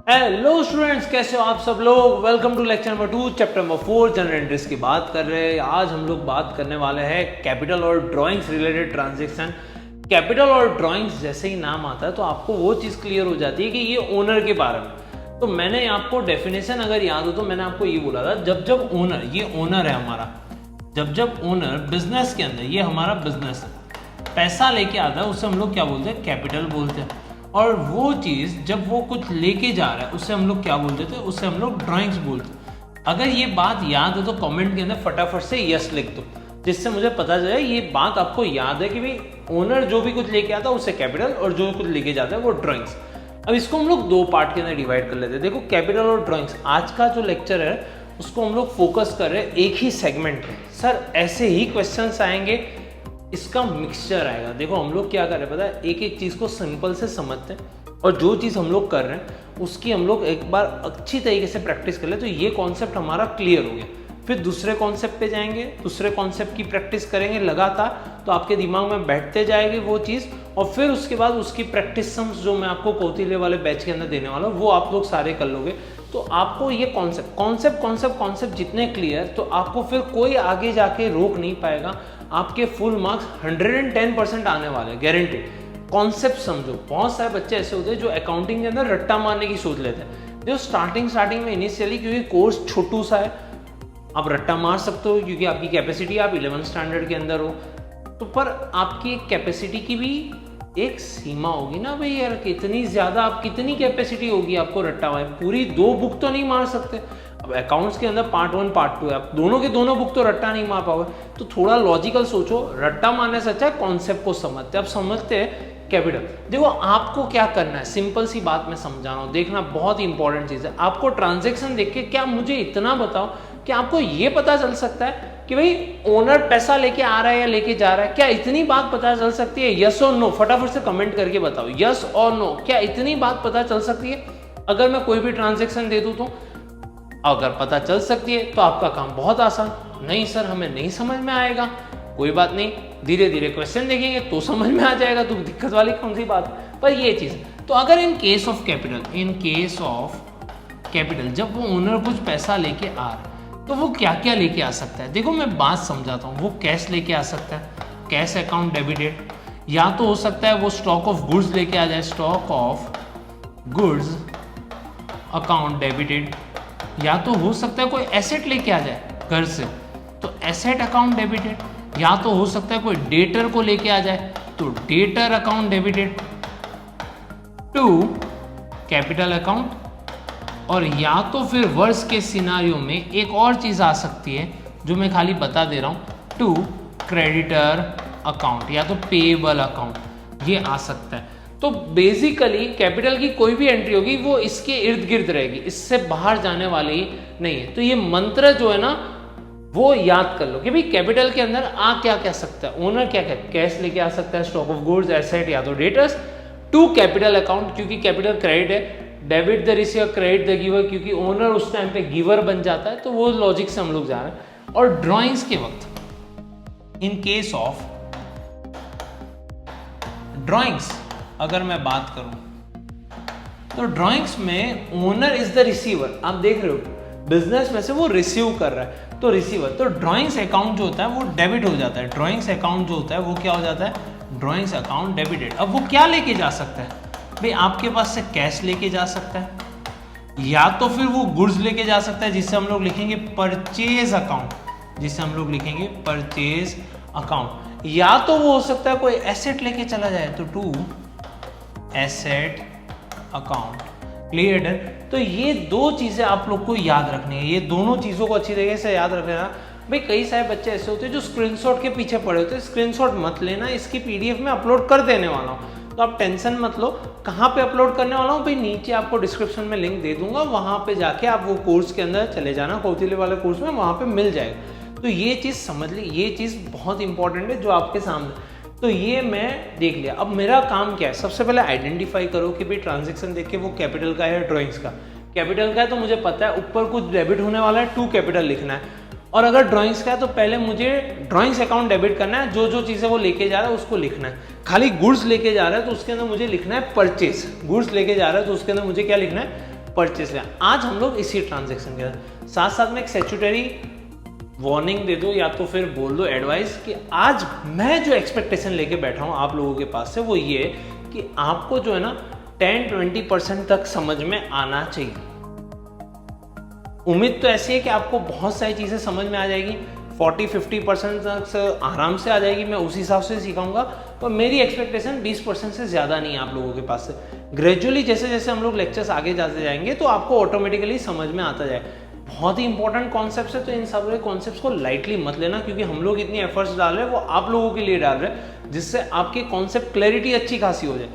Hello students, कैसे हो आप सब लोग। Welcome to lecture number 2 chapter number 4 general entries की बात कर रहे हैं। आज हम लोग बात करने वाले हैं कैपिटल और ड्राइंग्स रिलेटेड ट्रांजैक्शन। कैपिटल और ड्राइंग्स जैसे ही नाम आता है तो आपको वो चीज़ क्लियर हो जाती है कि ये ओनर के बारे में। तो मैंने आपको डेफिनेशन अगर याद हो तो मैंने आपको ये बोला था, जब जब ओनर, ये ओनर है हमारा, जब जब ओनर बिजनेस के अंदर, ये हमारा बिजनेस है, पैसा लेके आता है उसे हम लोग क्या बोलते हैं, कैपिटल बोलते हैं। और वो चीज़ जब वो कुछ लेके जा रहा है उसे हम लोग क्या बोलते थे, उससे हम लोग ड्राइंग्स बोलते हैं। अगर ये बात याद है तो कमेंट के अंदर फटाफट से यस लिख दो, जिससे मुझे पता चले ये बात आपको याद है कि भाई ओनर जो भी कुछ लेके आता है उससे कैपिटल और जो कुछ लेके जाता है वो ड्राइंग्स। अब इसको हम लोग दो पार्ट के अंदर डिवाइड कर लेते हैं। देखो, कैपिटल और ड्राइंग्स, आज का जो लेक्चर है उसको हम लोग फोकस कर रहे हैं एक ही सेगमेंट में। सर ऐसे ही क्वेश्चंस आएंगे, इसका मिक्सचर आएगा। देखो हम लोग क्या कर रहे हैं पता है, एक एक चीज़ को सिंपल से समझते हैं और जो चीज़ हम लोग कर रहे हैं उसकी हम लोग एक बार अच्छी तरीके से प्रैक्टिस कर ले तो ये कॉन्सेप्ट हमारा क्लियर हो गया। फिर दूसरे कॉन्सेप्ट पे जाएंगे, दूसरे कॉन्सेप्ट की प्रैक्टिस करेंगे लगातार, तो आपके दिमाग में बैठते जाएगी वो चीज़। और फिर उसके बाद उसकी प्रैक्टिस सम्स जो मैं आपको कौटिल्य वाले बैच के अंदर देने वाला हूँ वो आप लोग सारे कर लोगे। तो आपको ये कॉन्सेप्ट जितने क्लियर, तो आपको फिर कोई आगे जाके रोक नहीं पाएगा। आपके फुल मार्क्स 110% आने वाले, गारंटेड। कॉन्सेप्ट समझो। बहुत सारे बच्चे ऐसे होते हैं जो अकाउंटिंग के अंदर रट्टा मारने की सोच लेते हैं। जो स्टार्टिंग में इनिशियली, क्योंकि कोर्स छोटू सा है, आप रट्टा मार सकते हो क्योंकि आपकी कैपेसिटी, आप 11th स्टैंडर्ड के अंदर हो, तो पर आपकी कैपेसिटी की भी एक सीमा होगी ना भाई यार। कितनी ज़्यादा, आप कितनी कैपेसिटी होगी आपको रट्टा मार, पूरी 2 बुक तो नहीं मार सकते। अब अकाउंट्स के अंदर पार्ट 1 पार्ट 2 है, आप दोनों के दोनों बुक तो रट्टा नहीं मार पाओगे। तो थोड़ा लॉजिकल सोचो, रट्टा मारने से अच्छा है कॉन्सेप्ट को समझते। अब समझते हैं कैपिटल। देखो आपको क्या करना है, सिंपल सी बात मैं समझा रहा हूँ, देखना बहुत इंपॉर्टेंट चीज़ है। आपको ट्रांजेक्शन देख के क्या मुझे इतना बताओ कि आपको ये पता चल सकता है कि भाई ओनर पैसा लेके आ रहा है या लेके जा रहा है, क्या इतनी बात पता चल सकती है? यस और नो, फटाफट से कमेंट करके बताओ, यस और नो, क्या इतनी बात पता चल सकती है? अगर मैं कोई भी ट्रांजेक्शन दे दूं तो अगर पता चल सकती है तो आपका काम बहुत आसान। नहीं सर हमें नहीं समझ में आएगा, कोई बात नहीं, धीरे धीरे क्वेश्चन देखेंगे तो समझ में आ जाएगा, तो दिक्कत वाली कौन सी बात। पर ये चीज़, तो अगर इन केस ऑफ कैपिटल जब वो ओनर कुछ पैसा लेके आ रहा है तो वो क्या क्या लेके आ सकता है। देखो मैं बात समझाता हूँ। वो कैश लेके आ सकता है, कैश अकाउंट डेबिटेड, या तो हो सकता है वो स्टॉक ऑफ गुड्स लेके आ जाए, stock of goods account debited, या तो हो सकता है कोई एसेट लेके आ जाए घर से, तो एसेट अकाउंट डेबिटेड, या तो हो सकता है कोई डेटर को लेके आ जाए तो debtor account debited to capital account, और या तो फिर वर्ष के सिनारियो में एक और चीज़ आ सकती है जो मैं खाली बता दे रहा हूँ, टू क्रेडिटर अकाउंट या तो पेएबल अकाउंट, ये आ सकता है। तो बेसिकली कैपिटल की कोई भी एंट्री होगी वो इसके इर्द गिर्द रहेगी, इससे बाहर जाने वाली नहीं है। तो ये मंत्र जो है ना वो याद कर लो कि भाई कैपिटल के अंदर आ क्या क्या सकता है। ओनर क्या क्या, कैश लेके आ सकता है, स्टॉक ऑफ गुड्स, एसेट या तो डेटर्स, टू कैपिटल अकाउंट क्योंकि कैपिटल क्रेडिट है, debit the receiver, credit the giver क्योंकि ओनर उस टाइम पे गिवर बन जाता है। तो वो लॉजिक से हम लोग जा रहे हैं। और ड्राइंग्स के वक्त, इन केस ऑफ ड्राइंग्स अगर मैं बात करूं तो ड्राइंग्स में ओनर इज द रिसीवर। आप देख रहे हो बिजनेस में से वो रिसीव कर रहा है तो रिसीवर, तो ड्राइंग्स अकाउंट जो होता है वो डेबिट हो जाता है। ड्राइंग्स अकाउंट जो होता है वो क्या हो जाता है, ड्राइंग्स अकाउंट डेबिटेड। अब वो क्या लेके जा सकता है भाई, आपके पास से कैश लेके जा सकता है, या तो फिर वो गुड्स लेके जा सकता है जिससे हम लोग लिखेंगे परचेज अकाउंट, जिससे हम लोग लिखेंगे परचेज अकाउंट, या तो वो हो सकता है कोई एसेट लेके चला जाए तो टू एसेट अकाउंट। क्लियर है? तो ये दो चीजें आप लोग को याद रखनी है, ये दोनों चीजों को अच्छी तरीके से याद रख लेना भाई। कई सारे बच्चे ऐसे होते हैं जो स्क्रीनशॉट के पीछे पड़े होते हैं, स्क्रीनशॉट मत लेना, इसकी पीडीएफ में अपलोड कर देने वाला हूँ, तो आप टेंशन मत लो। कहाँ पे अपलोड करने वाला हूँ भाई, नीचे आपको डिस्क्रिप्शन में लिंक दे दूंगा, वहाँ पे जाके आप वो कोर्स के अंदर चले जाना, कौटिल्य वाले कोर्स में, वहाँ पे मिल जाएगा। तो ये चीज़ समझ ली, ये चीज़ बहुत इंपॉर्टेंट है जो आपके सामने। तो ये मैं देख लिया। अब मेरा काम क्या है, सबसे पहले आइडेंटिफाई करो कि भाई ट्रांजेक्शन देख के वो कैपिटल का है या ड्राइंग्स का। कैपिटल का है तो मुझे पता है ऊपर कुछ डेबिट होने वाला है, टू कैपिटल लिखना है। और अगर ड्राइंग्स का है तो पहले मुझे ड्राइंग्स अकाउंट डेबिट करना है, जो जो चीज़ें वो लेके जा रहा है उसको लिखना है। खाली गुड्स लेके जा रहा है तो उसके अंदर मुझे लिखना है परचेज, गुड्स लेके जा रहा है तो उसके अंदर मुझे क्या लिखना है, परचेस लिया। आज हम लोग इसी ट्रांजेक्शन के साथ साथ में एक स्टैट्यूटरी वार्निंग दे दो या तो फिर बोल दो एडवाइस कि आज मैं जो एक्सपेक्टेशन लेके बैठा हूँ आप लोगों के पास से वो ये है कि आपको जो है ना 10-20% तक समझ में आना चाहिए। उम्मीद तो ऐसी है कि आपको बहुत सारी चीज़ें समझ में आ जाएगी, 40-50% तक आराम से आ जाएगी, मैं उस हिसाब से सिखाऊंगा। पर मेरी एक्सपेक्टेशन 20% से ज़्यादा नहीं है आप लोगों के पास से। ग्रेजुअली जैसे जैसे हम लोग लेक्चर्स आगे जाते जाएंगे तो आपको ऑटोमेटिकली समझ में आता जाए। बहुत ही इंपॉर्टेंट कॉन्सेप्ट्स है, तो इन सारे कॉन्सेप्ट्स को लाइटली मत लेना, क्योंकि हम लोग इतनी एफर्ट्स डाल रहे हैं वो आप लोगों के लिए डाल रहे हैं जिससे आपकी कॉन्सेप्ट क्लैरिटी अच्छी खासी हो जाए।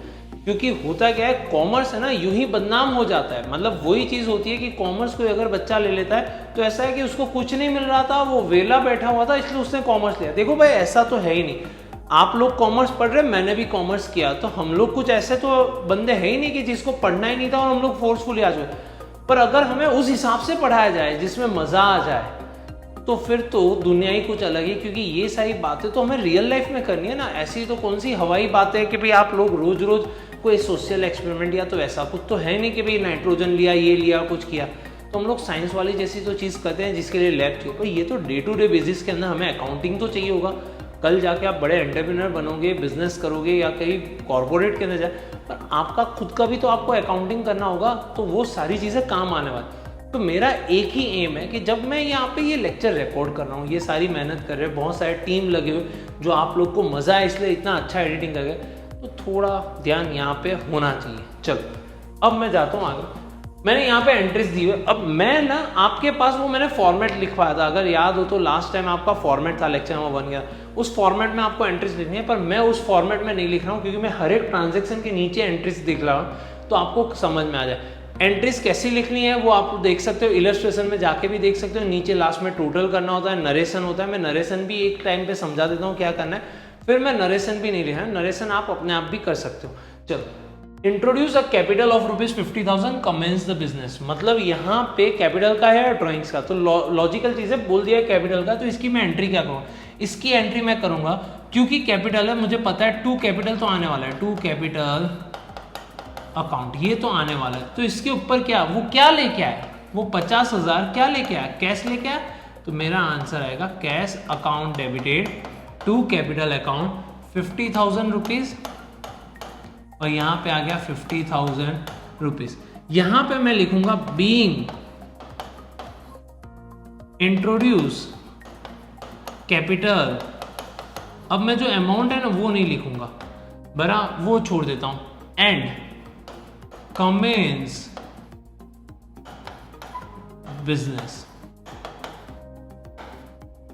क्योंकि होता क्या है, कॉमर्स है ना यूं ही बदनाम हो जाता है। मतलब वही चीज़ होती है कि कॉमर्स कोई अगर बच्चा ले लेता है तो ऐसा है कि उसको कुछ नहीं मिल रहा था, वो वेला बैठा हुआ था इसलिए उसने कॉमर्स लिया। देखो भाई ऐसा तो है ही नहीं। आप लोग कॉमर्स पढ़ रहे, मैंने भी कॉमर्स किया, तो हम लोग कुछ ऐसे तो बंदे है ही नहीं कि जिसको पढ़ना ही नहीं था और हम लोग फोर्सफुली आ जाए। पर अगर हमें उस हिसाब से पढ़ाया जाए जिसमें मजा आ जाए तो फिर तो दुनिया ही कुछ अलग है। क्योंकि ये सारी बातें तो हमें रियल लाइफ में करनी है ना, ऐसी तो कौन सी हवाई बातें कि भाई आप लोग रोज रोज कोई सोशल एक्सपेरिमेंट या तो ऐसा कुछ तो है नहीं कि भाई नाइट्रोजन लिया, ये लिया, कुछ किया। तो हम लोग साइंस वाली जैसी तो चीज़ करते हैं जिसके लिए लैब चाहिए। पर ये तो डे टू डे बेसिस के अंदर हमें अकाउंटिंग तो चाहिए होगा। कल जाके आप बड़े एंटरप्रेन्योर बनोगे, बिजनेस करोगे या कहीं कॉर्पोरेट के अंदर जाए, पर आपका खुद का भी तो आपको अकाउंटिंग करना होगा, तो वो सारी चीज़ें काम आने वाली। तो मेरा एक ही एम है कि जब मैं यहाँ पे ये लेक्चर रिकॉर्ड कर रहा हूँ, ये सारी मेहनत कर रहे हैं, बहुत सारे टीम लगे हुए जो आप लोग को मज़ा है इसलिए इतना अच्छा एडिटिंग कर गए, तो थोड़ा ध्यान यहाँ पे होना चाहिए। चलो अब मैं जाता हूँ आगे। मैंने यहाँ पे एंट्रीज दी हुई। अब मैं ना आपके पास वो मैंने फॉर्मेट लिखवाया था, अगर याद हो तो लास्ट टाइम आपका फॉर्मेट था लेक्चर नंबर 1 का, उस फॉर्मेट में आपको एंट्रीज लिखनी है। पर मैं उस फॉर्मेट में नहीं लिख रहा हूँ क्योंकि मैं हर एक ट्रांजेक्शन के नीचे एंट्रीज दिख रहा हूँ तो आपको समझ में आ जाए। एंट्रीज कैसी लिखनी है वो आप देख सकते हो, इलस्ट्रेशन में जाके भी देख सकते हो। नीचे लास्ट में टोटल करना होता है, नरेशन होता है। मैं नरेशन भी एक टाइम पे समझा देता हूँ क्या करना है, फिर मैं नरेशन भी नहीं लिखा है, नरेशन आप अपने आप भी कर सकते हो। चलो, introduce a capital of ₹50,000, commence the business. मतलब यहाँ पे कैपिटल का है ड्राइंग्स का, तो लॉजिकल चीजें बोल दिया है कैपिटल का, तो इसकी मैं एंट्री क्या करूँगा? इसकी एंट्री मैं करूंगा क्योंकि कैपिटल है, मुझे पता है 2 कैपिटल तो आने वाला है, 2 कैपिटल अकाउंट ये तो आने वाला है। तो इसके ऊपर क्या, वो क्या लेके आए, वो 50,000 क्या लेके आया, कैश लेके आया। तो मेरा आंसर आएगा cash account debited to capital account 50,000 rupees, और यहां पे आ गया 50,000 रुपीज। यहां पे मैं लिखूंगा बीइंग इंट्रोड्यूस कैपिटल। अब मैं जो अमाउंट है ना वो नहीं लिखूंगा, बरा वो छोड़ देता हूं, एंड कमेंस बिजनेस।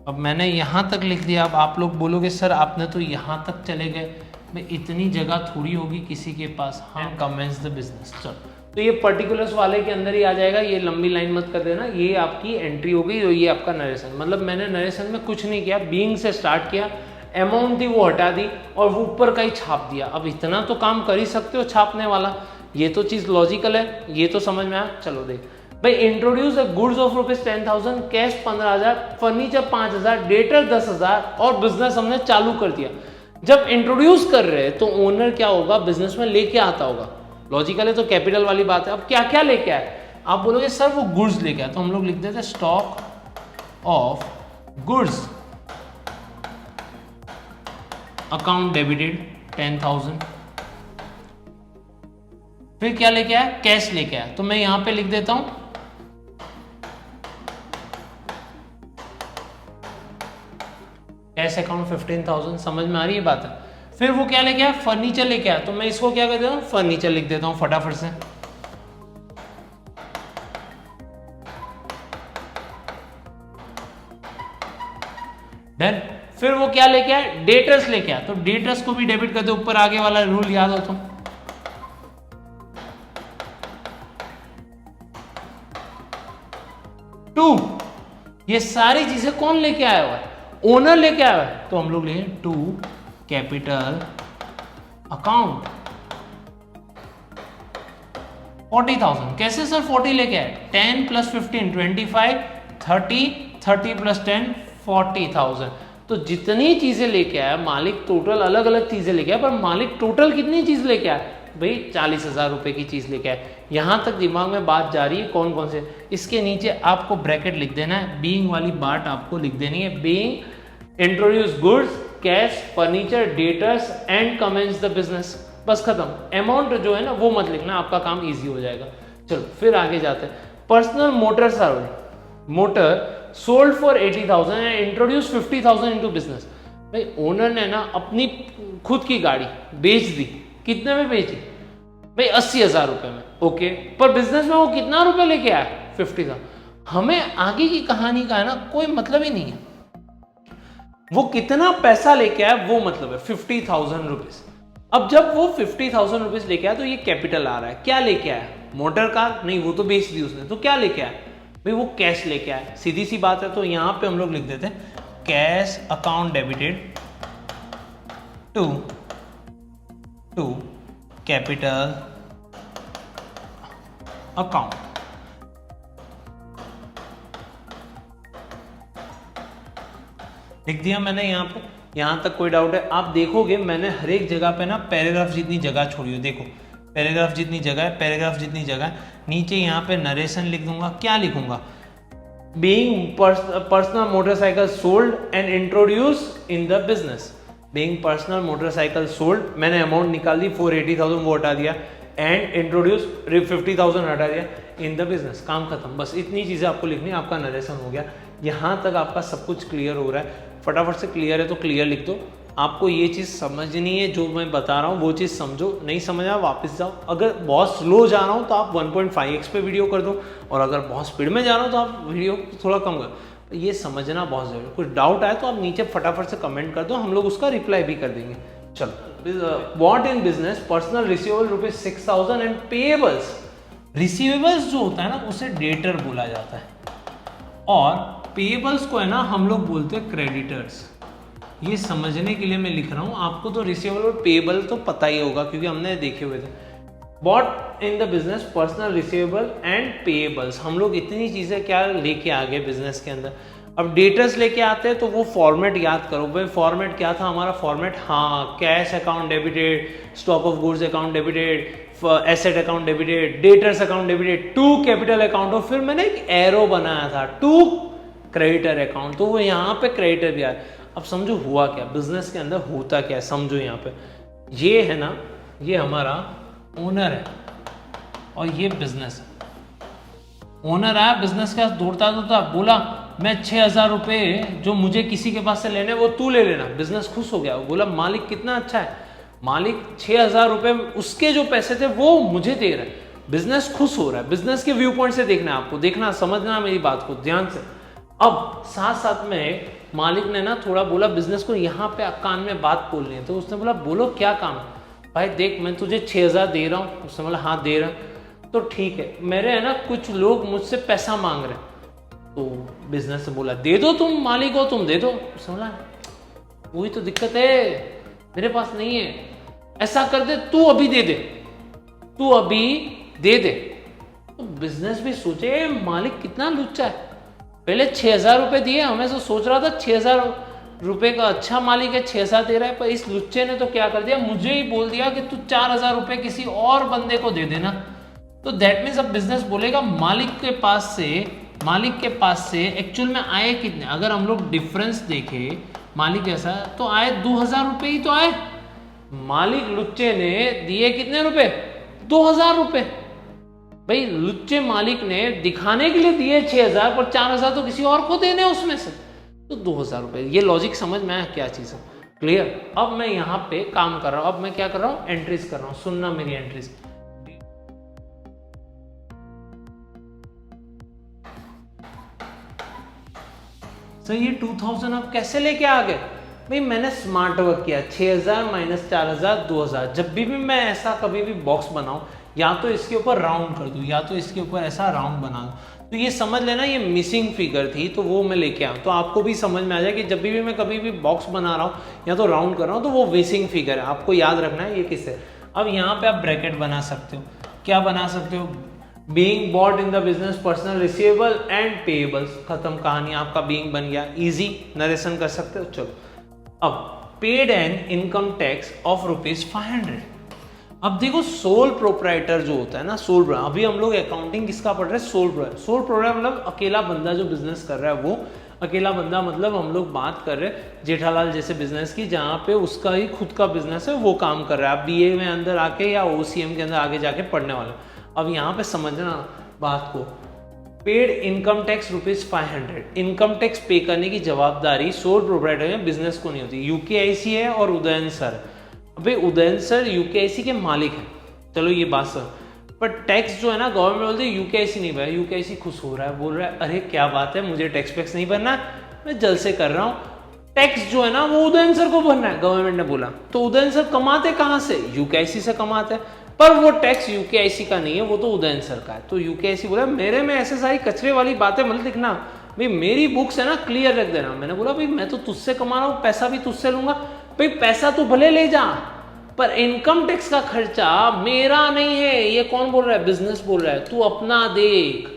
अब मैंने यहां तक लिख दिया। अब आप लोग बोलोगे सर आपने तो यहां तक चले गए, मैं इतनी जगह थोड़ी होगी किसी के पास। हाँ, कमेंस द बिजनेस। चलो, तो ये पर्टिकुलर्स वाले के अंदर ही आ जाएगा, ये लंबी लाइन मत कर देना। ये आपकी एंट्री हो गई और ये आपका नरेशन। मतलब मैंने नरेशन में कुछ नहीं किया, बीइंग से स्टार्ट किया, अमाउंट थी वो हटा दी और वो ऊपर का ही छाप दिया। अब इतना तो काम कर ही सकते हो छापने वाला, ये तो चीज लॉजिकल है, ये तो समझ में आया। चलो देख भाई, introduce goods of ₹10,000, cash 15,000, furniture 5,000, debtor 10,000 और बिजनेस हमने चालू कर दिया। जब इंट्रोड्यूस कर रहे हैं तो ओनर क्या होगा, बिजनेस में लेके आता होगा, लॉजिकल है, तो कैपिटल वाली बात है। अब क्या क्या लेके आए, आप बोलोगे सर वो गुड्स लेके आए, तो हम लोग लिख देते stock of goods account debited 10,000। फिर क्या लेके आया, कैश लेके आया, तो मैं यहां पे लिख देता हूं कैश अकाउंट 15,000। समझ में आ रही है बात है। फिर वो क्या लेके आया, फर्नीचर लेके आया, तो मैं इसको क्या कर देता हूं, फर्नीचर लिख देता हूं फटाफट से। डन। फिर वो क्या लेके आया, डेटर्स लेके आया, तो डेटर्स को भी डेबिट कर दो, ऊपर आगे वाला रूल याद हो तुम। टू, ये सारी चीजें कौन लेके आया हुआ है, ओनर लेके आया हुआ है, तो हम लोग लेंगे टू कैपिटल अकाउंट 40,000। कैसे सर 40 लेके आए, 10 + 15 25, 30, 30 + 10 40,000। तो जितनी चीजें लेके आया मालिक, टोटल अलग अलग चीजें लेके आया, पर मालिक टोटल कितनी चीज लेके आया, भाई 40,000 रुपये की चीज़ लेके आए। यहाँ तक दिमाग में बात जा रही है कौन कौन से। इसके नीचे आपको ब्रैकेट लिख देना है, बीइंग वाली बात आपको लिख देनी है, being introduce goods cash furniture debtors and commence the business, बस खत्म। अमाउंट जो है ना वो मत लिखना, आपका काम ईजी हो जाएगा। चलो फिर आगे जाते हैं। Personal motor sold for 80,000 and introduce 50,000 into business. भाई ओनर ने ना अपनी खुद की गाड़ी बेच दी, कितने में बेची भाई 80,000 रुपए में, ओके, पर बिजनेस में वो कितना रुपए लेके आया 50,000। हमें आगे की कहानी का है ना कोई मतलब ही नहीं है, वो कितना पैसा लेके आया वो मतलब है 50,000 रुपीज। अब जब वो 50,000 रुपीज लेके आया तो ये कैपिटल आ रहा है, क्या लेके आया, मोटर कार नहीं, वो तो बेच दी उसने, तो क्या लेके आया भाई वो कैश लेके आया, सीधी सी बात है। तो यहां पे हम लोग लिख देते हैं cash account debited to capital account. लिख दिया मैंने यहाँ पे। यहाँ तक कोई डाउट है? आप देखोगे मैंने हर एक जगह पे ना पैराग्राफ जितनी जगह छोड़ी हो, देखो पैराग्राफ जितनी जगह है, पैराग्राफ जितनी जगह है, नीचे यहाँ पे नरेशन लिख दूंगा। क्या लिखूंगा, being personal motorcycle sold and introduce in the business. Being personal motorcycle sold, मैंने अमाउंट निकाल दी 480,000 वो हटा दिया, एंड इंट्रोड्यूस 50,000 हटा दिया इन द बिजनेस, काम खत्म। बस इतनी चीजें आपको लिखनी है, आपका नरेशन हो गया। यहाँ तक आपका सब कुछ क्लियर हो रहा है, फटाफट से क्लियर है तो क्लियर लिख दो। आपको ये चीज़ समझनी है जो मैं बता रहा हूँ वो चीज़ समझो, नहीं समझा वापस जाओ। अगर बहुत स्लो जा रहा हूँ तो आप 1.5x पे वीडियो कर दो, और अगर बहुत स्पीड में जा रहा हूँ तो आप वीडियो थोड़ा कम कर। ये समझना बहुत ज़रूरी है। कुछ डाउट आए तो आप नीचे फटाफट से कमेंट कर दो, हम लोग उसका रिप्लाई भी कर देंगे। चलो, what in business personal receivable rupees 6,000 and payables. Receivables जो होता है ना उसे डेटर बोला जाता है, और पेएबल्स को है ना हम लोग बोलते हैं क्रेडिटर्स। ये समझने के लिए मैं लिख रहा हूँ, आपको तो रिसीवेबल और पेएबल तो पता ही होगा क्योंकि हमने देखे हुए थे। Bought in the business personal receivable and payables, हम लोग इतनी चीज़ें क्या लेके आ गए बिजनेस के अंदर। अब डेटर्स लेके आते हैं तो वो फॉर्मेट याद करो भाई, फॉर्मेट क्या था हमारा फॉर्मेट, हाँ, cash account debited, stock of goods account debited, asset account debited, debtors account debited, to capital account, और फिर मैंने एक एरो बनाया था टू क्रेडिटर अकाउंट, तो वो यहाँ पे क्रेडिटर भी आया। अब समझो हुआ क्या बिजनेस के अंदर होता क्या है, समझो यहाँ पे ये है ना, ये हमारा ओनर है और ये बिजनेस है। ओनर आया बिजनेस का दौड़ता दौड़ता बोला मैं 6,000 रुपये जो मुझे किसी के पास से लेने वो तू ले लेना। बिजनेस खुश हो गया, बोला मालिक कितना अच्छा है, मालिक 6,000 रुपये उसके जो पैसे थे वो मुझे दे रहा है। बिजनेस खुश हो रहा है, बिजनेस के व्यू पॉइंट से देखना है आपको, देखना समझना मेरी बात को ध्यान से। अब साथ साथ में मालिक ने ना थोड़ा बोला बिजनेस को, यहाँ पे कान में बात बोलनी है, तो उसने बोला बोलो क्या काम है भाई, देख मैं तुझे 6,000 दे रहा हूँ। उसने बोला हाँ दे रहा हूँ, तो ठीक है, मेरे है ना कुछ लोग मुझसे पैसा मांग रहे हैं। तो बिजनेस से बोला दे दो, तुम मालिक हो तुम दे दो। उसने बोला वही तो दिक्कत है, मेरे पास नहीं है, ऐसा कर दे तू अभी दे दे, तू अभी दे दे। तो बिजनेस भी सोचे मालिक कितना लुच्चा है, पहले 6,000 रुपये दिए, हमें तो सोच रहा था 6,000 रुपये का अच्छा मालिक है, 6,000 दे रहा है, पर इस लुच्चे ने तो क्या कर दिया, मुझे ही बोल दिया कि तू 4,000 रुपये किसी और बंदे को दे देना। तो दैट मीन्स अब बिजनेस बोलेगा मालिक के पास से एक्चुअल में आए कितने, अगर हम लोग डिफरेंस देखें मालिक ऐसा तो आए 2,000 रुपये ही तो आए, मालिक लुच्चे ने दिए कितने रुपए, 2,000 रुपये। भाई लुच्चे मालिक ने दिखाने के लिए दिए 6,000, पर 4,000 तो किसी और को देने उसमें से, तो 2,000 रुपये। ये लॉजिक समझ में आया क्या चीज़ है, क्लियर। अब मैं यहाँ पे काम कर रहा हूँ, अब मैं क्या कर रहा हूँ, एंट्रीज कर रहा हूँ, सुनना मेरी एंट्रीज। सर ये 2,000 अब कैसे लेके आ गए भाई, मैंने स्मार्ट वर्क किया, 6,000 माइनस 4,000 2,000। जब भी मैं ऐसा कभी भी बॉक्स बनाऊं, या तो इसके ऊपर राउंड कर दूं या तो इसके ऊपर ऐसा राउंड बना दूं, तो ये समझ लेना ये मिसिंग फिगर थी, तो वो मैं लेके आऊँ, तो आपको भी समझ में आ जाए कि जब भी मैं कभी भी बॉक्स बना रहा हूँ या तो राउंड कर रहा हूँ तो वो मिसिंग फिगर है, आपको याद रखना है ये किससे। अब यहाँ पे आप ब्रैकेट बना सकते हो, क्या बना सकते हो, being bought in the business personal receivable and payables, खत्म कहानी, आपका बीइंग बन गया, इजी नरेशन कर सकते हो। चलो अब paid an income tax of rupees 500। अब देखो सोल प्रोप्राइटर जो होता है ना, अभी हम लोग अकाउंटिंग किसका पढ़ रहे हैं, सोल प्रोप्राइटर मतलब अकेला बंदा जो बिजनेस कर रहा है, वो अकेला बंदा मतलब हम लोग बात कर रहे हैं जेठालाल जैसे बिजनेस की, जहाँ पे उसका ही खुद का बिजनेस है, वो काम कर रहा है। आप बीए में अंदर आके या ओसीएम के अंदर आगे जाके पढ़ने वाले। अब यहाँ पे समझना बात को, paid income tax ₹500, income tax पे करने की जवाबदारी सोल प्रोप्राइटर में बिजनेस को नहीं होती। यूकेआईसी है और उदयन सर, अबे उदयन सर यूकेआईसी के मालिक हैं, चलो ये बात सर, पर टैक्स जो है ना गवर्नमेंट बोलती है यूकेआईसी नहीं भरा। यूकेआईसी खुश हो रहा है, बोल रहा है अरे क्या बात है, मुझे टैक्स वैक्स नहीं भरना, मैं जल्द से कर रहा हूँ। टैक्स जो है ना वो उदयन सर को भरना है, गवर्नमेंट ने बोला। तो उदयन सर कमाते कहाँ से, यूकेआईसी से कमाते हैं, पर वो टैक्स यूकेआईसी का नहीं है, वो तो उदयन सर का है। तो यूकेआईसी बोला मेरे में ऐसे सारी कचरे वाली बातें मत लिखना भाई, मेरी बुक्स है ना क्लियर रख देना। मैंने बोला भाई मैं तो तुझसे कमा रहा हूँ, पैसा भी तुझसे लूंगा, भाई पैसा तो भले ले जा, पर इनकम टैक्स का खर्चा मेरा नहीं है। ये कौन बोल रहा है, बिजनेस बोल रहा है, तू अपना देख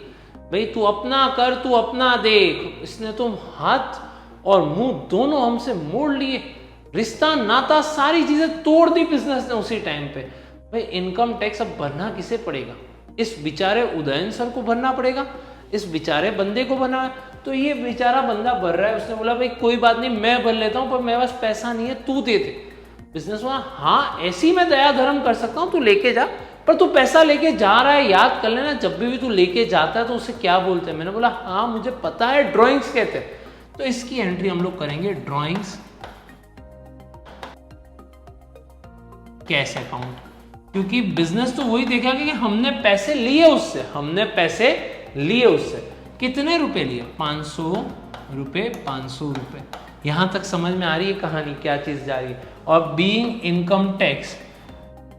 भाई, तू अपना कर, तू अपना देख। इसने तो हाथ और मुंह दोनों हमसे मोड़ लिए, रिश्ता नाता सारी चीजें तोड़ दी बिजनेस ने उसी टाइम पे। भाई इनकम टैक्स अब भरना किसे पड़ेगा, इस बेचारे उदयन सर को भरना पड़ेगा, इस बेचारे बंदे को भरना है। तो ये बेचारा बंदा भर रहा है, उसने बोला भाई कोई बात नहीं मैं भर लेता हूँ, पर मेरे पास पैसा नहीं है, तू दे दे। बिजनेस वाला हाँ ऐसी मैं दया धर्म कर सकता हूँ, तू लेके जा, पर तू पैसा लेके जा रहा है, याद कर लेना जब भी तू लेके जाता है तो उसे क्या बोलते हैं। मैंने बोला हाँ मुझे पता है, ड्रॉइंग्स कहते हैं। तो इसकी एंट्री हम लोग करेंगे ड्रॉइंग्स कैश अकाउंट, क्योंकि बिजनेस तो वही देखा कि हमने पैसे लिए उससे, हमने पैसे लिए उससे, कितने रुपए लिए, 500 रुपए, 500 रुपए। यहां तक समझ में आ रही है कहानी, क्या चीज जा रही है। और being income tax,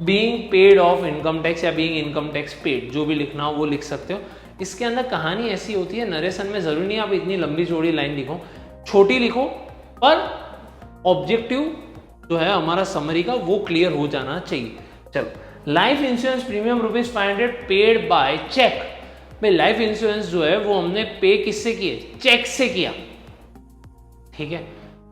being paid of income tax या बीइंग इनकम टैक्स पेड, जो भी लिखना हो वो लिख सकते हो। इसके अंदर कहानी ऐसी होती है, नरेशन में जरूरी नहीं आप इतनी लंबी चौड़ी लाइन लिखो, छोटी लिखो, पर ऑब्जेक्टिव जो है हमारा समरी का वो क्लियर हो जाना चाहिए। चलो, life insurance premium ₹500 paid by cheque. भाई लाइफ इंश्योरेंस जो है वो हमने पे किससे किए, चेक से किया, ठीक है।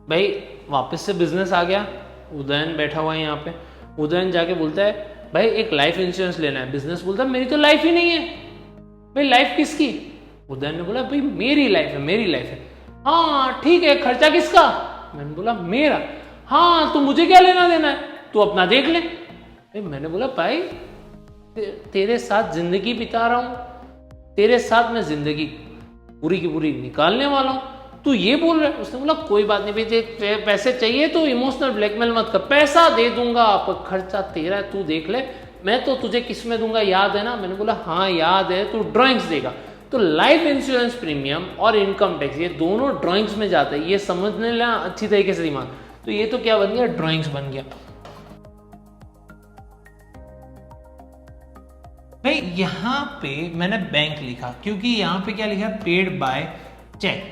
भाई वापस से बिजनेस आ गया, उदयन बैठा हुआ है यहाँ पे, उदयन जाके बोलता है भाई एक लाइफ इंश्योरेंस लेना है। बिजनेस बोलता है मेरी तो लाइफ ही नहीं है। भाई लाइफ किसकी, उदयन ने बोला भाई मेरी लाइफ है, मेरी लाइफ है। हाँ ठीक है, खर्चा किसका, मैंने बोला मेरा। हाँ तो मुझे क्या लेना देना है, तू अपना देख ले। मैंने बोला भाई तेरे साथ जिंदगी बिता रहा हूं, तेरे साथ मैं जिंदगी पूरी की पूरी निकालने वाला हूं, तू ये बोल रहा है। उसने बोला कोई बात नहीं भाई, पैसे चाहिए तो इमोशनल ब्लैकमेल मत कर, पैसा दे दूंगा, पर खर्चा तेरा है, तू देख ले, मैं तो तुझे किस में दूंगा, याद है ना। मैंने बोला हाँ याद है, तू ड्राइंग्स देगा। तो लाइफ इंश्योरेंस प्रीमियम और इनकम टैक्स ये दोनों ड्राइंग्स में जाते हैं, ये समझने लेना अच्छी तरीके से दिमाग। तो ये तो क्या बन गया, ड्राइंग्स बन गया। भाई यहां पे मैंने बैंक लिखा, क्योंकि यहां पे क्या लिखा, पेड बाय चेक।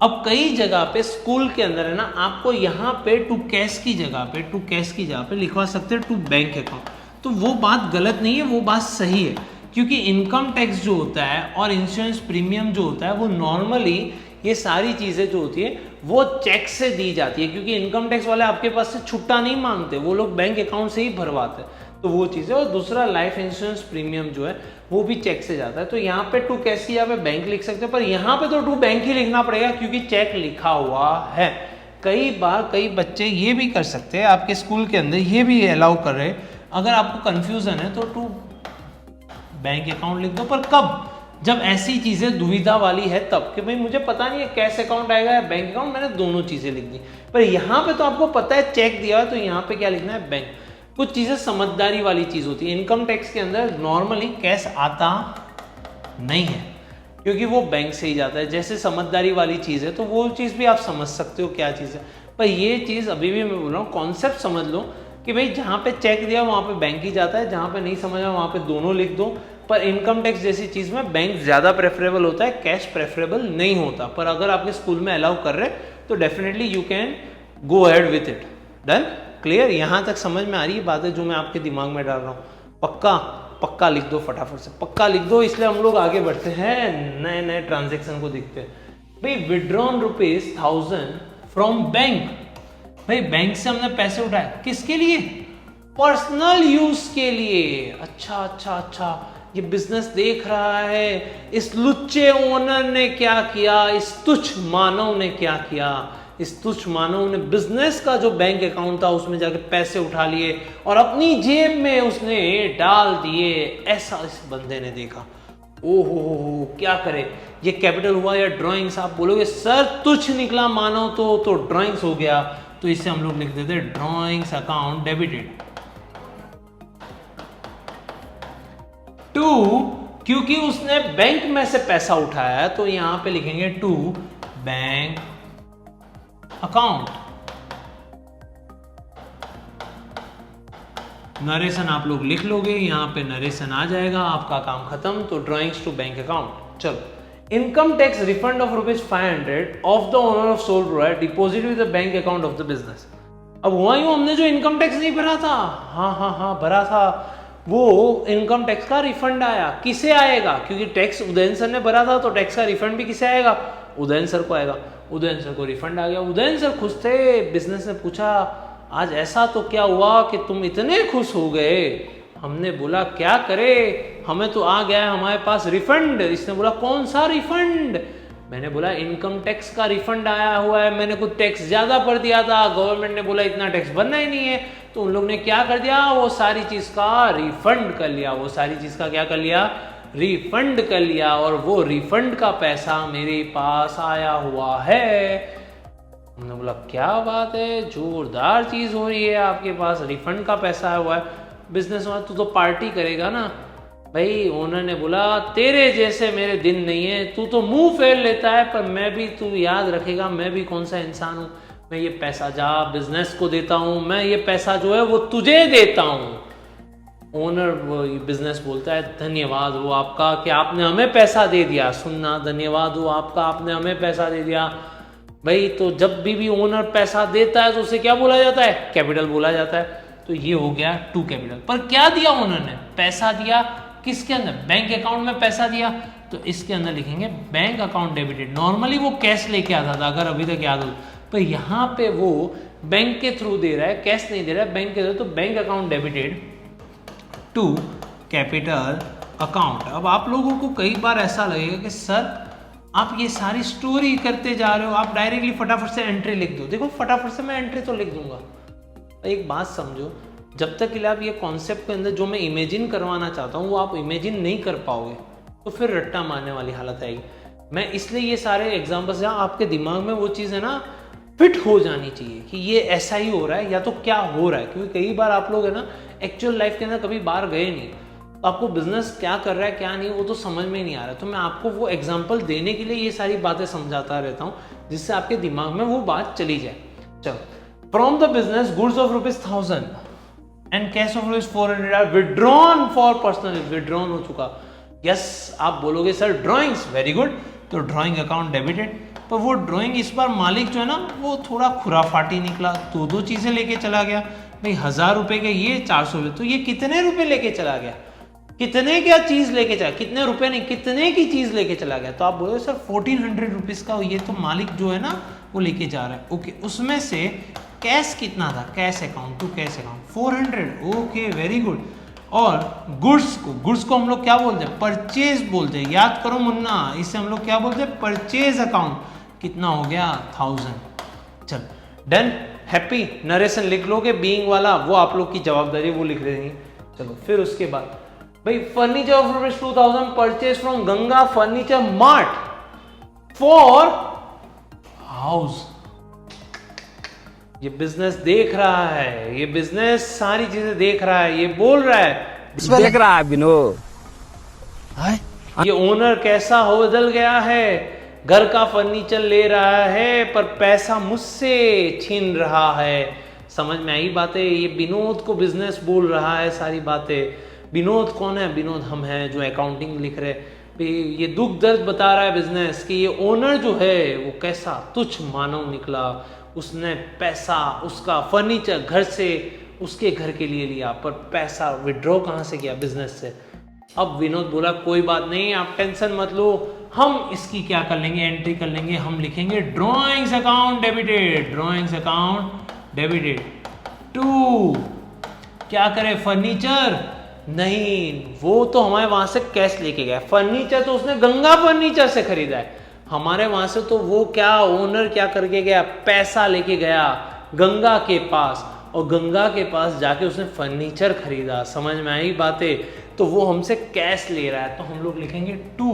अब कई जगह पे स्कूल के अंदर है ना, आपको यहाँ पे टू कैश की जगह पे लिखवा सकते हैं टू बैंक अकाउंट। तो वो बात गलत नहीं है, वो बात सही है, क्योंकि इनकम टैक्स जो होता है और इंश्योरेंस प्रीमियम जो होता है वो नॉर्मली ये सारी चीजें जो होती है वो चेक से दी जाती है, क्योंकि इनकम टैक्स वाले आपके पास से छुट्टा नहीं मांगते, वो लोग बैंक अकाउंट से ही भरवाते हैं। तो वो चीज़ है। और दूसरा लाइफ इंश्योरेंस प्रीमियम जो है वो भी चेक से जाता है। तो यहाँ पे टू कैश की जगह पे बैंक लिख सकते हैं, पर यहाँ पे तो टू बैंक ही लिखना पड़ेगा क्योंकि चेक लिखा हुआ है। कई बार कई बच्चे ये भी कर सकते हैं, आपके स्कूल के अंदर ये भी अलाउ कर रहे हैं, अगर आपको कंफ्यूजन है तो टू बैंक अकाउंट लिख दो। पर कब, जब ऐसी चीजें दुविधा वाली है तब, कि भाई मुझे पता नहीं है कैश अकाउंट आएगा या बैंक अकाउंट, मैंने दोनों चीजें लिख दी। पर यहाँ पे तो आपको पता है चेक दिया है, तो यहाँ पे क्या लिखना है, बैंक। कुछ चीजें समझदारी वाली चीज होती है, इनकम टैक्स के अंदर नॉर्मली कैश आता नहीं है क्योंकि वो बैंक से ही जाता है। जैसे समझदारी वाली चीज है तो वो चीज भी आप समझ सकते हो क्या चीज है, पर ये चीज अभी भी मैं बोल रहा हूँ, कॉन्सेप्ट समझ लो कि भाई जहाँ पे चेक दिया वहां पे बैंक ही जाता है, जहाँ पे नहीं समझा वहां पे दोनों लिख दो। पर इनकम टैक्स जैसी चीज में बैंक ज्यादा प्रेफरेबल होता है, कैश प्रेफरेबल नहीं होता। पर अगर आपके स्कूल में अलाउ कर रहे तो definitely you can go ahead with it. Done, clear, यहां तक समझ में आ रही है बातें जो मैं आपके दिमाग में डाल रहा हूँ। पक्का पक्का लिख दो, फटाफट से पक्का लिख दो, इसलिए हम लोग आगे बढ़ते हैं, नए नए ट्रांजेक्शन को देखते हैं। भाई विड्रॉन ₹1000 फ्रॉम बैंक, भाई बैंक से हमने पैसे उठाए, किसके लिए, पर्सनल यूज के लिए। अच्छा अच्छा अच्छा, ये बिजनेस देख रहा है इस लुच्चे ओनर ने क्या किया, इस तुच्छ मानव ने क्या किया। इस तुच्छ मानव ने बिजनेस का जो बैंक अकाउंट था उसमें जाके पैसे उठा लिए और अपनी जेब में उसने डाल दिए। ऐसा इस बंदे ने देखा। ओहो क्या करे, ये कैपिटल हुआ या ड्राइंग्स? आप बोलोगे सर तुच्छ निकला मानव तो ड्राइंग्स हो गया, तो इसे हम लोग लिख देते ड्राइंग्स अकाउंट डेबिटेड। टू, क्योंकि उसने बैंक में से पैसा उठाया तो यहां पे लिखेंगे टू बैंक अकाउंट। नरेशन आप लोग लिख लोगे, यहां पे नरेशन आ जाएगा, आपका काम खत्म। तो ड्राइंग्स टू बैंक अकाउंट। चलो, income tax refund of ₹500 of the owner of sole provide deposit with the bank account of the business. अब हुआ यूं, हमने जो इनकम टैक्स नहीं भरा था, हाँ भरा था, वो इनकम टैक्स का रिफंड आया। किसे आएगा? क्योंकि टैक्स उदयन सर ने भरा था तो टैक्स का रिफंड भी किसे आएगा? उदयन सर को आएगा। उदयन सर को रिफंड आ गया। उदयन सर खुश थे। बिजनेस ने पूछा आज ऐसा तो क्या हुआ कि तुम इतने खुश हो गए? हमने बोला क्या करे, हमें तो आ गया है हमारे पास रिफंड। इसने बोला कौन सा रिफंड? मैंने बोला इनकम टैक्स का रिफंड आया हुआ है, मैंने कुछ टैक्स ज्यादा भर दिया था, गवर्नमेंट ने बोला इतना टैक्स भरना ही नहीं है, तो उन लोग ने क्या कर दिया, वो सारी चीज का रिफंड कर लिया। वो सारी चीज का क्या कर लिया? रिफंड कर लिया। और वो रिफंड का पैसा मेरे पास आया हुआ है। हमने बोला क्या बात है, जोरदार चीज हो रही है, आपके पास रिफंड का पैसा आया हुआ है। बिजनेस में तू तो पार्टी करेगा ना भाई। ओनर ने बोला तेरे जैसे मेरे दिन नहीं है, तू तो मुंह फेर लेता है, पर मैं भी, तू याद रखेगा मैं भी कौन सा इंसान हूं। मैं ये पैसा जा बिजनेस को देता हूं, मैं ये पैसा जो है वो तुझे देता हूं। ओनर वो बिजनेस बोलता है धन्यवाद हो आपका कि आपने हमें पैसा दे दिया। सुनना, धन्यवाद हो आपका, आपने हमें पैसा दे दिया। भाई तो जब भी ओनर पैसा देता है तो उसे क्या बोला जाता है? कैपिटल बोला जाता है। तो ये हो गया टू कैपिटल। पर क्या दिया ओनर ने? पैसा दिया। किसके अंदर? बैंक अकाउंट में पैसा दिया। तो इसके अंदर लिखेंगे बैंक अकाउंट डेबिटेड। नॉर्मली वो कैश लेके आता था, अगर अभी तक याद हो, पर यहाँ पे वो बैंक के थ्रू दे रहा है, कैश नहीं दे रहा है, बैंक के थ्रू। तो bank account debited to capital account. अब आप लोगों को कई बार ऐसा लगेगा कि सर आप ये सारी स्टोरी करते जा रहे हो, आप डायरेक्टली फटाफट से एंट्री लिख दो। देखो फटाफट से मैं एंट्री तो लिख दूंगा, एक बात समझो, जब तक के लिए आप ये कॉन्सेप्ट के अंदर जो मैं इमेजिन करवाना चाहता हूँ वो आप इमेजिन नहीं कर पाओगे तो फिर रट्टा मारने वाली हालत आएगी। मैं इसलिए ये सारे एग्जाम्पल्स, जहाँ आपके दिमाग में वो चीज़ है ना फिट हो जानी चाहिए कि ये ऐसा ही हो रहा है या तो क्या हो रहा है। क्योंकि कई बार आप लोग है ना एक्चुअल लाइफ के अंदर कभी बाहर गए नहीं, तो आपको बिजनेस क्या कर रहा है क्या नहीं वो तो समझ में नहीं आ रहा है। तो मैं आपको वो एग्जाम्पल देने के लिए ये सारी बातें समझाता रहता हूँ जिससे आपके दिमाग में वो बात चली जाए। चलो, from the business goods of ₹1000 and cash of ₹400 are withdrawn for personal. Withdrawn हो चुका। यस, आप बोलोगे सर ड्राइंग्स, वेरी गुड, तो ड्राइंग अकाउंट डेबिटेड। पर वो ड्राइंग इस बार मालिक जो है ना वो थोड़ा खुराफाटी निकला, दो चीजें लेके चला गया। भाई 1000 रुपए के ये, 400 रुपए, तो ये कितने रुपए लेके चला गया? कितने क्या चीज लेके चला? कितने रुपए नहीं, कितने की चीज लेके चला गया? तो आप बोलोगे सर 1400 रुपीज का ये तो मालिक जो है ना वो लेके जा रहा है। ओके, उसमें से कैश कितना था? Cash account to cash account 400। Okay, very good. और गुड्स को हम लोग क्या बोलते हैं? परचेज बोलते हैं। याद करो मुन्ना, इसे हम लोग क्या बोलते हैं? Purchase account. कितना हो गया? 1000। चल डन, हैप्पी। नरेशन लिख लोगे बीइंग वाला, वो आप लोग की जवाबदारी, वो लिख देंगे। चलो फिर उसके बाद भाई furniture of ₹2000 purchase from Ganga furniture mart for house. ये बिजनेस देख रहा है, ये बिजनेस सारी चीजें देख रहा है, ये बोल रहा है, देख रहा है विनोद। ये ओनर कैसा हो बदल गया है, घर का फर्नीचर ले रहा है पर पैसा मुझसे छीन रहा है। समझ में आई बातें? ये विनोद को बिजनेस बोल रहा है सारी बातें। विनोद कौन है? विनोद हम हैं जो अकाउंटिंग लिख रहे। ये दुख दर्द बता रहा है बिजनेस कि ये ओनर जो है वो कैसा तुच्छ मानव निकला। उसने पैसा, उसका फर्नीचर घर से उसके घर के लिए लिया, पर पैसा विड्रॉ कहाँ से किया? बिजनेस से। अब विनोद बोला कोई बात नहीं, आप टेंशन मत लो, हम इसकी क्या कर लेंगे? एंट्री कर लेंगे। हम लिखेंगे drawings account debited. Drawings account debited to क्या करे, फर्नीचर नहीं, वो तो हमारे वहां से कैश लेके गया। फर्नीचर तो उसने गंगा फर्नीचर से खरीदा है, हमारे वहां से तो वो क्या ओनर क्या करके गया, पैसा लेके गया गंगा के पास, और गंगा के पास जाके उसने फर्नीचर खरीदा। समझ में आई बातें? तो वो हमसे कैश ले रहा है, तो हम लोग लिखेंगे to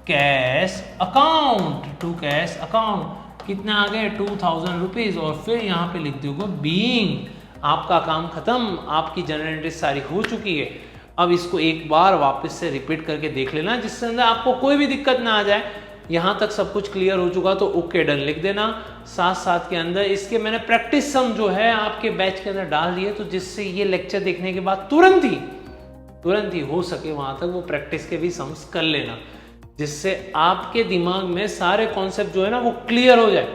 cash account. To cash account कितना आ गए, 2000 रुपीज, और फिर यहाँ पे लिख दोगे बीइंग। आपका काम खत्म, आपकी जनरल एंट्री सारी हो चुकी है। अब इसको एक बार वापस से रिपीट करके देख लेना, जिससे अंदर आपको कोई भी दिक्कत ना आ जाए। यहाँ तक सब कुछ क्लियर हो चुका तो ओके डन लिख देना। साथ साथ के अंदर इसके मैंने प्रैक्टिस सम जो है आपके बैच के अंदर डाल दिए, तो जिससे ये लेक्चर देखने के बाद तुरंत ही हो सके वहां तक वो प्रैक्टिस के भी सम्स कर लेना, जिससे आपके दिमाग में सारे कॉन्सेप्ट जो है ना वो क्लियर हो जाए,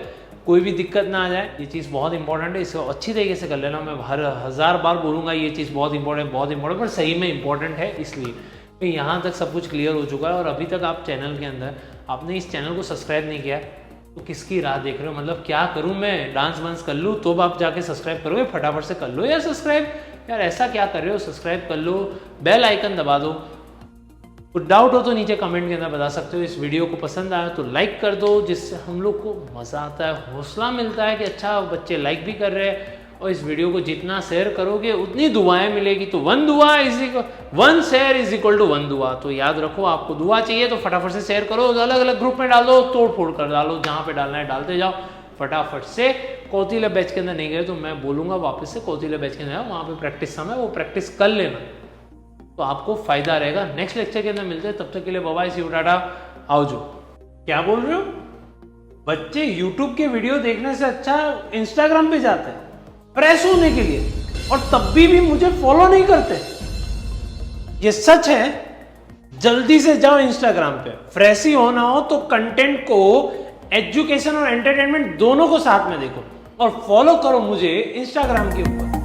कोई भी दिक्कत ना आ जाए। ये चीज़ बहुत इंपॉर्टेंट है, इसको अच्छी तरीके से कर लेना। मैं हर 1000 बार बोलूँगा ये चीज़ बहुत इंपॉर्टेंट पर सही में इंपॉर्टेंट है, इसलिए तो यहाँ तक सब कुछ क्लियर हो चुका है। और अभी तक आप चैनल के अंदर आपने इस चैनल को सब्सक्राइब नहीं किया तो किसकी राह देख रहे हो? मतलब क्या करूँ मैं, डांस वांस कर लूँ तो आप जाके सब्सक्राइब करोगे? फटाफट से कर लो यार सब्सक्राइब, यार ऐसा क्या कर रहे हो, सब्सक्राइब कर लो, बेल आइकन दबा दो। कुछ डाउट हो तो नीचे कमेंट के अंदर बता सकते हो। इस वीडियो को पसंद आया तो लाइक कर दो, जिससे हम लोग को मज़ा आता है, हौसला मिलता है कि अच्छा बच्चे लाइक भी कर रहे हैं। और इस वीडियो को जितना शेयर करोगे उतनी दुआएं मिलेगी। तो 1 शेयर इज इक्वल टू 1 दुआ। तो याद रखो, आपको दुआ चाहिए तो फटाफट से शेयर करो, अलग अलग ग्रुप में डालो, तोड़ फोड़ कर डालो, जहाँ पे डालना है डालते जाओ फटाफट से। कौतिल्य बैच के अंदर नहीं गए तो मैं बोलूँगा वापस से कौतिल्य बैच के अंदर, वहाँ पे प्रैक्टिस समय वो प्रैक्टिस कर लेना, तो आपको फायदा रहेगा। नेक्स्ट लेक्चर के अंदर मिलते हैं, तब तक के लिए बाय बाय, सी यू, टाटा, आओ। क्या बोल रहे हो बच्चे? यूट्यूब के वीडियो देखने से अच्छा इंस्टाग्राम पे जाते हैं फ्रेश होने के लिए, और तब भी मुझे फॉलो नहीं करते। ये सच है। जल्दी से जाओ इंस्टाग्राम पे, फ्रेश ही होना हो तो कंटेंट को, एजुकेशन और एंटरटेनमेंट दोनों को साथ में देखो, और फॉलो करो मुझे इंस्टाग्राम के ऊपर।